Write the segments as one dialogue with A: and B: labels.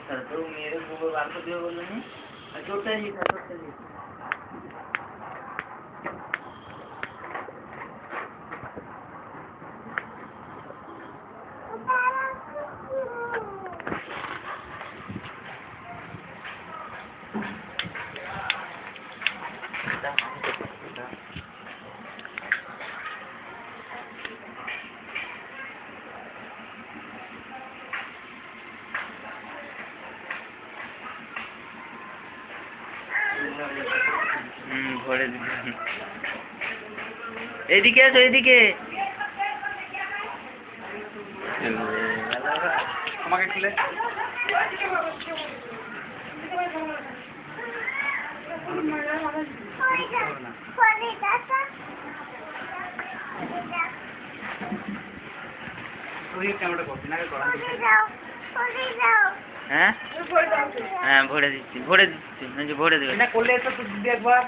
A: sir तो मेरे को बात को दिया बोलो नहीं छोटा जी था छोटा जी ভরে দিচ্ছি এদিকে আসো এদিকে
B: আমাকে খুলে ক্যামেরা করছি না
A: হ্যাঁ হ্যাঁ ভরে দিচ্ছি ভরে দেবে
B: না করলে তো দিদি একবার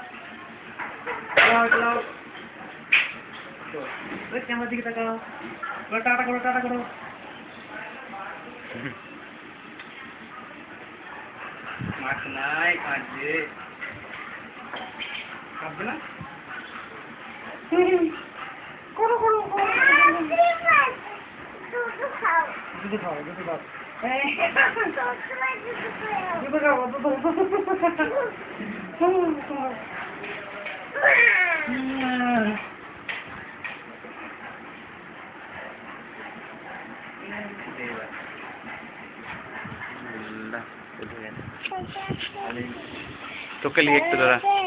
B: ক্যামেরা দিকে তাকাও টাটা করো মাছ নাই কাঁদছে কাঁদবে না দুধ খাও तो के लिए एक तो